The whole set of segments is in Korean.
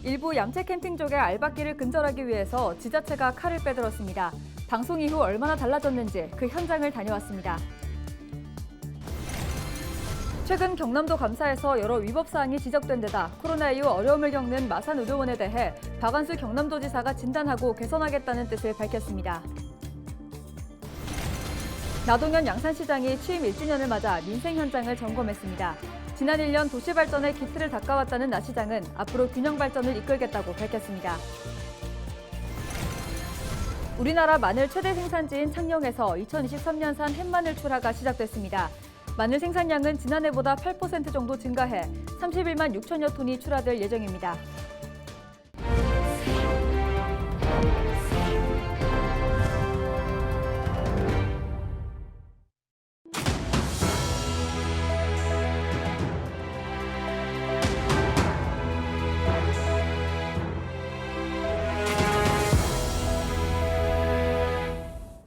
일부 얌체 캠핑족의 알박기를 근절하기 위해서 지자체가 칼을 빼들었습니다. 방송 이후 얼마나 달라졌는지 그 현장을 다녀왔습니다. 최근 경남도 감사에서 여러 위법 사항이 지적된 데다 코로나 이후 어려움을 겪는 마산의료원에 대해 박완수 경남도지사가 진단하고 개선하겠다는 뜻을 밝혔습니다. 나동현 양산시장이 취임 1주년을 맞아 민생 현장을 점검했습니다. 지난 1년 도시 발전에 기틀을 닦아왔다는 나 시장은 앞으로 균형 발전을 이끌겠다고 밝혔습니다. 우리나라 마늘 최대 생산지인 창녕에서 2023년산 햇마늘 출하가 시작됐습니다. 마늘 생산량은 지난해보다 8% 정도 증가해 31만 6천여 톤이 출하될 예정입니다.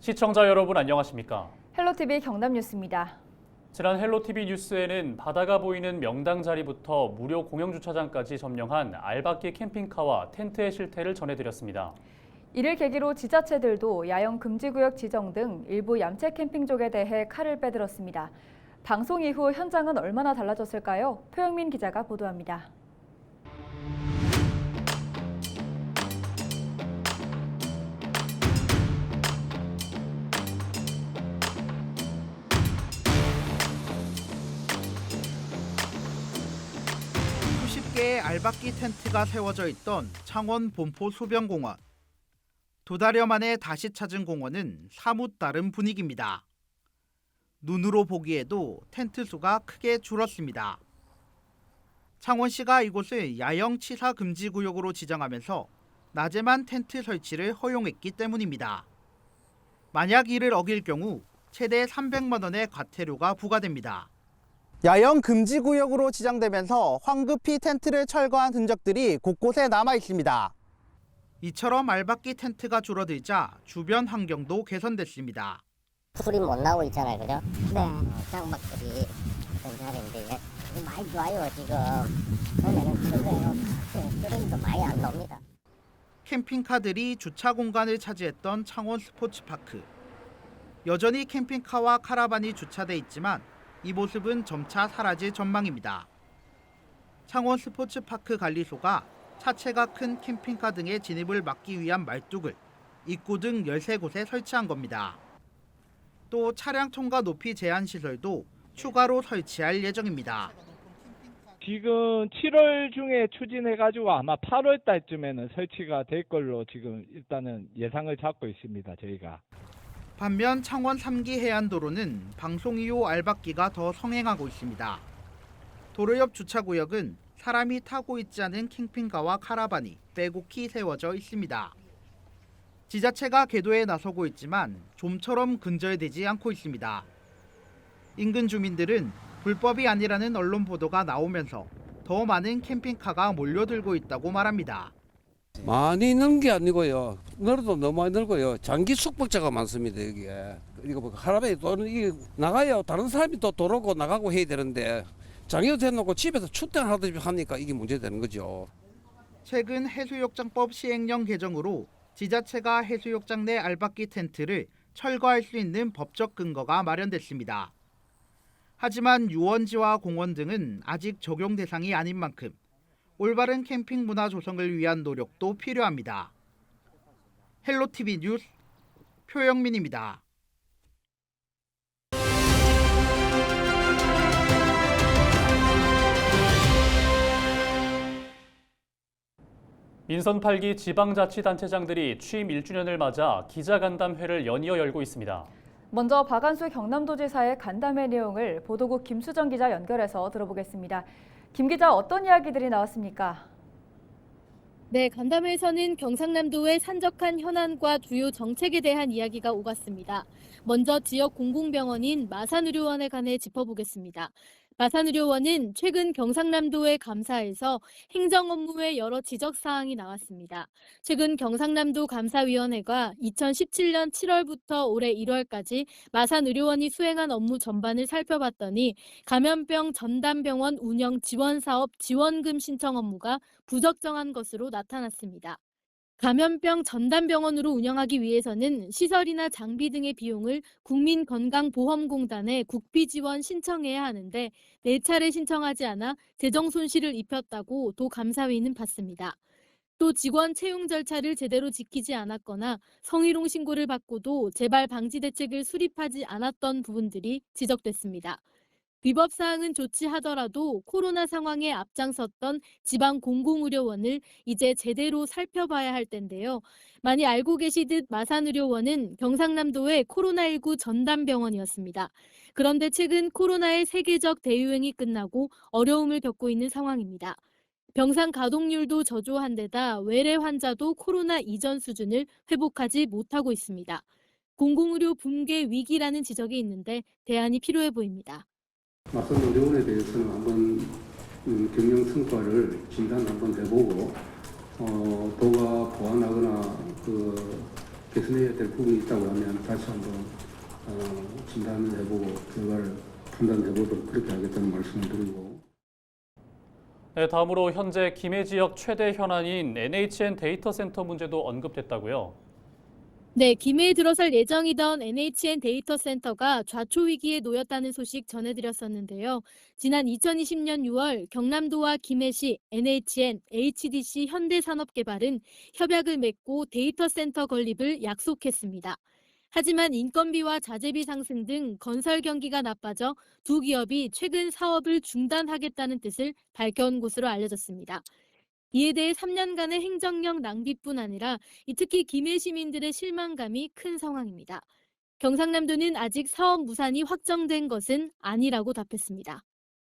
시청자 여러분 안녕하십니까? 헬로티비 경남뉴스입니다. 지난 헬로티비 뉴스에는 바다가 보이는 명당 자리부터 무료 공영주차장까지 점령한 알박기 캠핑카와 텐트의 실태를 전해드렸습니다. 이를 계기로 지자체들도 야영 금지구역 지정 등 일부 얌체 캠핑족에 대해 칼을 빼들었습니다. 방송 이후 현장은 얼마나 달라졌을까요? 표영민 기자가 보도합니다. 수십 개의 알박기 텐트가 세워져 있던 창원 본포 수변공원. 두 달여 만에 다시 찾은 공원은 사뭇 다른 분위기입니다. 눈으로 보기에도 텐트 수가 크게 줄었습니다. 창원시가 이곳을 야영 치사 금지 구역으로 지정하면서 낮에만 텐트 설치를 허용했기 때문입니다. 만약 이를 어길 경우 최대 300만 원의 과태료가 부과됩니다. 야영 금지 구역으로 지정되면서 황급히 텐트를 철거한 흔적들이 곳곳에 남아 있습니다. 이처럼 알박기 텐트가 줄어들자 주변 환경도 개선됐습니다. 술이 못 나오고 있잖아요, 그죠? 네. 장막들이 괜찮은데 많이 좋아요, 지금. 전에는 쓰레기도 많이 안 나옵니다. 캠핑카들이 주차 공간을 차지했던 창원 스포츠파크. 여전히 캠핑카와 카라반이 주차돼 있지만 이 모습은 점차 사라질 전망입니다. 창원 스포츠파크 관리소가 차체가 큰 캠핑카 등의 진입을 막기 위한 말뚝을 입구 등 13곳에 설치한 겁니다. 또 차량 통과 높이 제한 시설도 추가로 설치할 예정입니다. 지금 7월 중에 추진해가지고 아마 8월 달쯤에는 설치가 될 걸로 지금 일단은 예상을 잡고 있습니다, 저희가. 반면 창원 3기 해안도로는 방송 이후 알박기가 더 성행하고 있습니다. 도로 옆 주차구역은 사람이 타고 있지 않은 캠핑카와 카라반이 빼곡히 세워져 있습니다. 지자체가 계도에 나서고 있지만 좀처럼 근절되지 않고 있습니다. 인근 주민들은 불법이 아니라는 언론 보도가 나오면서 더 많은 캠핑카가 몰려들고 있다고 말합니다. 많이 넣은 게 아니고요. 늘어도 너무 많이 늘고요. 장기 숙박자가 많습니다, 여기에. 그리고 뭐 하루에 또는 이게 나가야 다른 사람이 또 도로고 나가고 해야 되는데 장애도 대놓고 집에서 출퇴근하듯이 하니까 이게 문제되는 거죠. 최근 해수욕장법 시행령 개정으로 지자체가 해수욕장 내 알박기 텐트를 철거할 수 있는 법적 근거가 마련됐습니다. 하지만 유원지와 공원 등은 아직 적용 대상이 아닌 만큼 올바른 캠핑 문화 조성을 위한 노력도 필요합니다. 헬로티비 뉴스 표영민입니다. 민선 8기 지방자치단체장들이 취임 1주년을 맞아 기자간담회를 연이어 열고 있습니다. 먼저 박완수 경남도지사의 간담회 내용을 보도국 김수정 기자 연결해서 들어보겠습니다. 김 기자, 어떤 이야기들이 나왔습니까? 네, 간담회에서는 경상남도의 산적한 현안과 주요 정책에 대한 이야기가 오갔습니다. 먼저 지역 공공병원인 마산의료원에 관해 짚어보겠습니다. 마산의료원은 최근 경상남도의 감사에서 행정 업무에 여러 지적 사항이 나왔습니다. 최근 경상남도 감사위원회가 2017년 7월부터 올해 1월까지 마산의료원이 수행한 업무 전반을 살펴봤더니 감염병 전담병원 운영 지원 사업 지원금 신청 업무가 부적정한 것으로 나타났습니다. 감염병 전담병원으로 운영하기 위해서는 시설이나 장비 등의 비용을 국민건강보험공단에 국비 지원 신청해야 하는데 4차례 신청하지 않아 재정 손실을 입혔다고 도 감사위는 봤습니다. 또 직원 채용 절차를 제대로 지키지 않았거나 성희롱 신고를 받고도 재발 방지 대책을 수립하지 않았던 부분들이 지적됐습니다. 위법 사항은 조치하더라도 코로나 상황에 앞장섰던 지방 공공의료원을 이제 제대로 살펴봐야 할 텐데요. 많이 알고 계시듯 마산의료원은 경상남도의 코로나19 전담병원이었습니다. 그런데 최근 코로나의 세계적 대유행이 끝나고 어려움을 겪고 있는 상황입니다. 병상 가동률도 저조한 데다 외래 환자도 코로나 이전 수준을 회복하지 못하고 있습니다. 공공의료 붕괴 위기라는 지적이 있는데 대안이 필요해 보입니다. 마산의료원에 대해서는 한번 경영 성과를 진단 한번 해보고 도가 보완하거나 개선해야 될 부분이 있다고 하면 다시 한번 진단을 해보고 결과를 판단해보도록 그렇게 하겠다는 말씀을 드리고. 네, 다음으로 현재 김해 지역 최대 현안인 NHN 데이터 센터 문제도 언급됐다고요. 네, 김해에 들어설 예정이던 NHN 데이터 센터가 좌초 위기에 놓였다는 소식 전해드렸었는데요. 지난 2020년 6월 경남도와 김해시, NHN, HDC 현대산업개발은 협약을 맺고 데이터 센터 건립을 약속했습니다. 하지만 인건비와 자재비 상승 등 건설 경기가 나빠져 두 기업이 최근 사업을 중단하겠다는 뜻을 밝혀온 것으로 알려졌습니다. 이에 대해 3년간의 행정력 낭비뿐 아니라 특히 김해 시민들의 실망감이 큰 상황입니다. 경상남도는 아직 사업 무산이 확정된 것은 아니라고 답했습니다.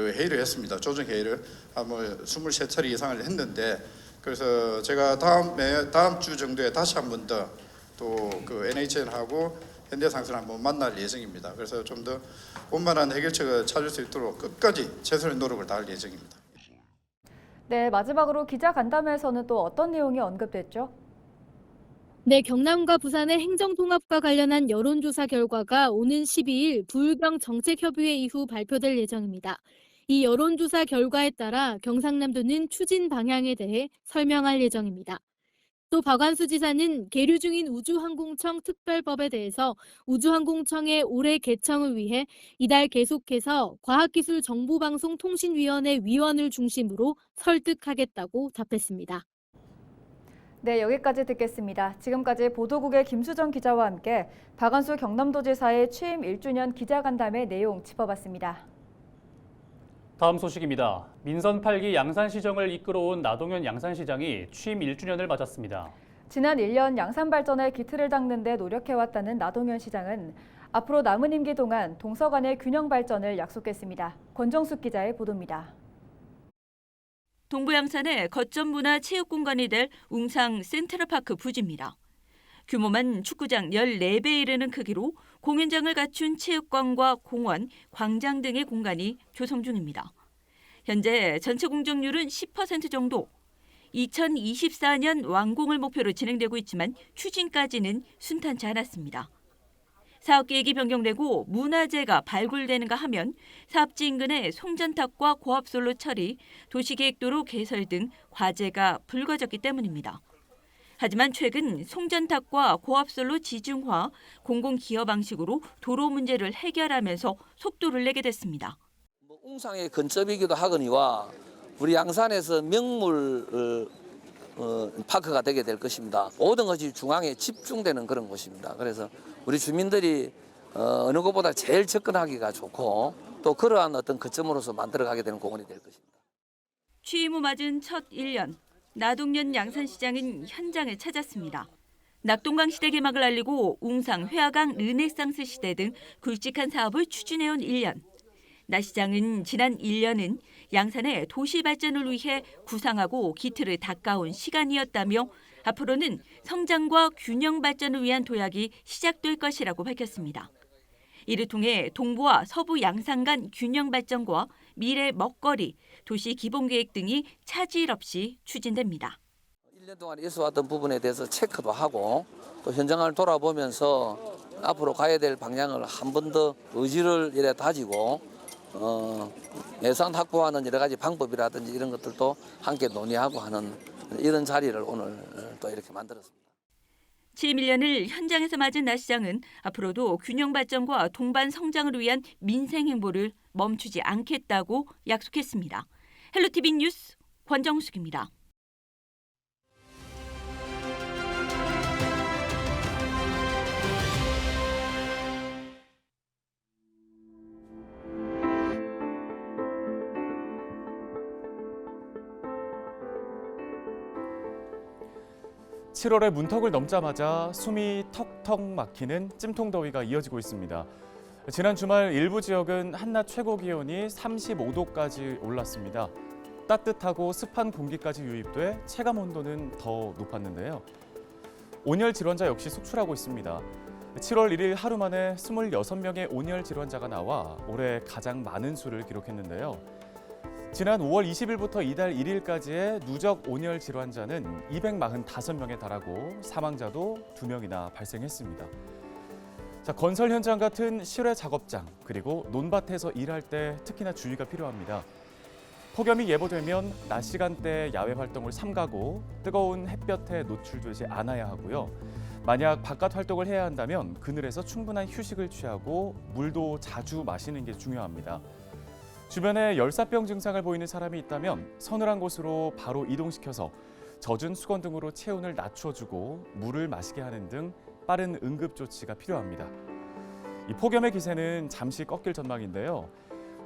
회의를 했습니다. 조정 회의를 한 23차례 이상을 했는데 그래서 제가 다음 주 정도에 다시 한 번 더 또 NHN하고 현대상선을 한번 만날 예정입니다. 그래서 좀 더 원만한 해결책을 찾을 수 있도록 끝까지 최선의 노력을 다할 예정입니다. 네, 마지막으로 기자간담회에서는 또 어떤 내용이 언급됐죠? 네, 경남과 부산의 행정통합과 관련한 여론조사 결과가 오는 12일 부울경 정책협의회 이후 발표될 예정입니다. 이 여론조사 결과에 따라 경상남도는 추진 방향에 대해 설명할 예정입니다. 또 박완수 지사는 계류 중인 우주항공청 특별법에 대해서 우주항공청의 올해 개청을 위해 이달 계속해서 과학기술정보방송통신위원회 위원을 중심으로 설득하겠다고 답했습니다. 네, 여기까지 듣겠습니다. 지금까지 보도국의 김수정 기자와 함께 박완수 경남도지사의 취임 1주년 기자간담회 내용 짚어봤습니다. 다음 소식입니다. 민선 8기 양산시정을 이끌어온 나동현 양산시장이 취임 1주년을 맞았습니다. 지난 1년 양산 발전에 기틀을 닦는 데 노력해왔다는 나동현 시장은 앞으로 남은 임기 동안 동서간의 균형 발전을 약속했습니다. 권정숙 기자의 보도입니다. 동부 양산의 거점 문화 체육 공간이 될 웅상 센트럴파크 부지입니다. 규모만 축구장 14배에 이르는 크기로 공연장을 갖춘 체육관과 공원, 광장 등의 공간이 조성 중입니다. 현재 전체 공정률은 10% 정도. 2024년 완공을 목표로 진행되고 있지만 추진까지는 순탄치 않았습니다. 사업 계획이 변경되고 문화재가 발굴되는가 하면 사업지 인근의 송전탑과 고압솔로 처리, 도시계획도로 개설 등 과제가 불거졌기 때문입니다. 하지만 최근 송전탑과 고압솔로 지중화, 공공기여 방식으로 도로 문제를 해결하면서 속도를 내게 됐습니다. 웅상의 근접이기도 하거니와 우리 양산에서 명물 파크가 되게 될 것입니다. 모든 것이 중앙에 집중되는 그런 곳입니다. 그래서 우리 주민들이 어느 것보다 제일 접근하기가 좋고 또 그러한 어떤 거점으로서 만들어가게 되는 공원이 될 것입니다. 취임 후 맞은 첫 1년, 나동현 양산시장은 현장을 찾았습니다. 낙동강 시대 개막을 알리고 웅상, 회화강, 르네상스 시대 등 굵직한 사업을 추진해온 1년. 나 시장은 지난 1년은 양산의 도시 발전을 위해 구상하고 기틀을 닦아온 시간이었다며 앞으로는 성장과 균형 발전을 위한 도약이 시작될 것이라고 밝혔습니다. 이를 통해 동부와 서부 양산 간 균형 발전과 미래 먹거리, 도시 기본계획 등이 차질 없이 추진됩니다. 1년 동안 있어왔던 부분에 대해서 체크도 하고 또 현장을 돌아보면서 앞으로 가야 될 방향을 한 번 더 의지를 이래 다지고 예산 확보하는 여러 가지 방법이라든지 이런 것들도 함께 논의하고 하는 이런 자리를 오늘 또 이렇게 만들었습니다. 취임 1년을 현장에서 맞은 나 시장은 앞으로도 균형 발전과 동반 성장을 위한 민생 행보를 멈추지 않겠다고 약속했습니다. 헬로티비 뉴스 권정숙입니다. (7월에) 문턱을 넘자마자 숨이 턱턱 막히는 찜통더위가 이어지고 있습니다. 지난 주말 일부 지역은 한낮 최고 기온이 35도까지 올랐습니다. 따뜻하고 습한 공기까지 유입돼 체감 온도는 더 높았는데요. 온열 질환자 역시 속출하고 있습니다. 7월 1일 하루 만에 26명의 온열 질환자가 나와 올해 가장 많은 수를 기록했는데요. 지난 5월 20일부터 이달 1일까지의 누적 온열 질환자는 245명에 달하고 사망자도 2명이나 발생했습니다. 건설 현장 같은 실외 작업장 그리고 논밭에서 일할 때 특히나 주의가 필요합니다. 폭염이 예보되면 낮 시간대 야외 활동을 삼가고 뜨거운 햇볕에 노출되지 않아야 하고요. 만약 바깥 활동을 해야 한다면 그늘에서 충분한 휴식을 취하고 물도 자주 마시는 게 중요합니다. 주변에 열사병 증상을 보이는 사람이 있다면 서늘한 곳으로 바로 이동시켜서 젖은 수건 등으로 체온을 낮춰주고 물을 마시게 하는 등 빠른 응급 조치가 필요합니다. 이 폭염의 기세는 잠시 꺾일 전망인데요.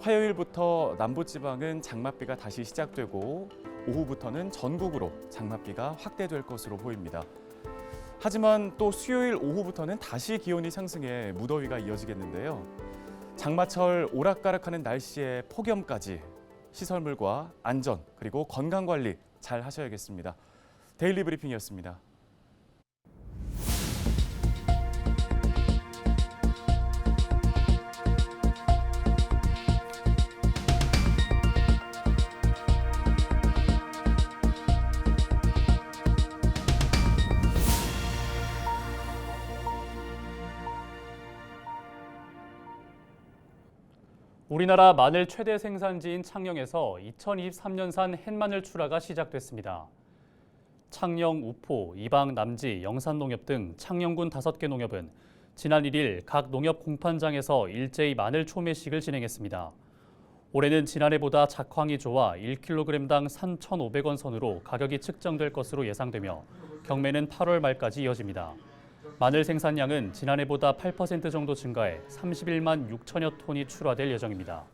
화요일부터 남부지방은 장맛비가 다시 시작되고 오후부터는 전국으로 장맛비가 확대될 것으로 보입니다. 하지만 또 수요일 오후부터는 다시 기온이 상승해 무더위가 이어지겠는데요. 장마철 오락가락하는 날씨에 폭염까지 시설물과 안전 그리고 건강관리 잘 하셔야겠습니다. 데일리 브리핑이었습니다. 우리나라 마늘 최대 생산지인 창녕에서 2023년산 햇마늘 출하가 시작됐습니다. 창녕, 우포, 이방, 남지, 영산농협 등 창녕군 5개 농협은 지난 1일 각 농협 공판장에서 일제히 마늘 초매식을 진행했습니다. 올해는 지난해보다 작황이 좋아 1kg당 3,500원 선으로 가격이 측정될 것으로 예상되며 경매는 8월 말까지 이어집니다. 마늘 생산량은 지난해보다 8% 정도 증가해 31만 6천여 톤이 출하될 예정입니다.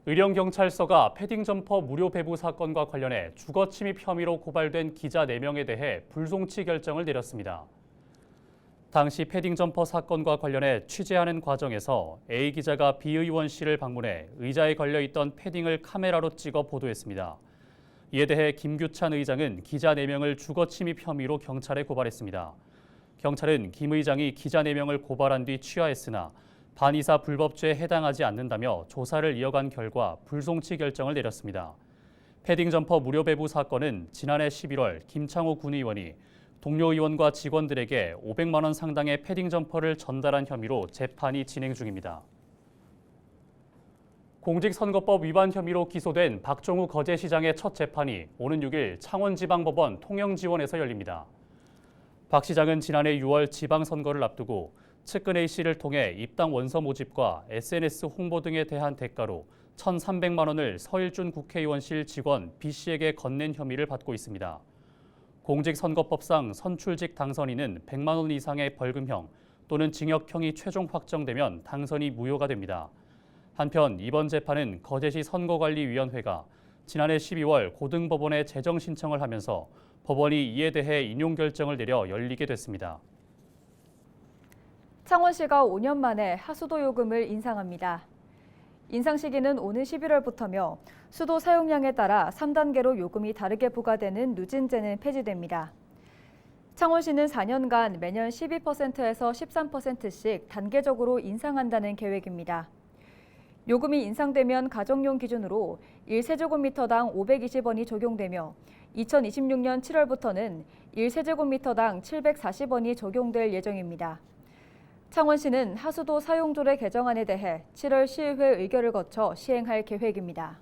의령경찰서가 패딩 점퍼 무료 배부 사건과 관련해 주거 침입 혐의로 고발된 기자 4명에 대해 불송치 결정을 내렸습니다. 당시 패딩 점퍼 사건과 관련해 취재하는 과정에서 A 기자가 B 의원실을 방문해 의자에 걸려있던 패딩을 카메라로 찍어 보도했습니다. 이에 대해 김규찬 의장은 기자 4명을 주거 침입 혐의로 경찰에 고발했습니다. 경찰은 김 의장이 기자 4명을 고발한 뒤 취하했으나 반의사 불법죄에 해당하지 않는다며 조사를 이어간 결과 불송치 결정을 내렸습니다. 패딩 점퍼 무료 배부 사건은 지난해 11월 김창호 군의원이 동료 의원과 직원들에게 500만 원 상당의 패딩 점퍼를 전달한 혐의로 재판이 진행 중입니다. 공직선거법 위반 혐의로 기소된 박종우 거제시장의 첫 재판이 오는 6일 창원지방법원 통영지원에서 열립니다. 박 시장은 지난해 6월 지방선거를 앞두고 측근 A씨를 통해 입당 원서 모집과 SNS 홍보 등에 대한 대가로 1,300만 원을 서일준 국회의원실 직원 B씨에게 건넨 혐의를 받고 있습니다. 공직선거법상 선출직 당선인은 100만 원 이상의 벌금형 또는 징역형이 최종 확정되면 당선이 무효가 됩니다. 한편 이번 재판은 거제시 선거관리위원회가 지난해 12월 고등법원에 재정 신청을 하면서 법원이 이에 대해 인용 결정을 내려 열리게 됐습니다. 창원시가 5년 만에 하수도 요금을 인상합니다. 인상 시기는 오는 11월부터며 수도 사용량에 따라 3단계로 요금이 다르게 부과되는 누진제는 폐지됩니다. 창원시는 4년간 매년 12%에서 13%씩 단계적으로 인상한다는 계획입니다. 요금이 인상되면 가정용 기준으로 1세제곱미터당 520원이 적용되며 2026년 7월부터는 1세제곱미터당 740원이 적용될 예정입니다. 창원시는 하수도 사용조례 개정안에 대해 7월 시의회 의결을 거쳐 시행할 계획입니다.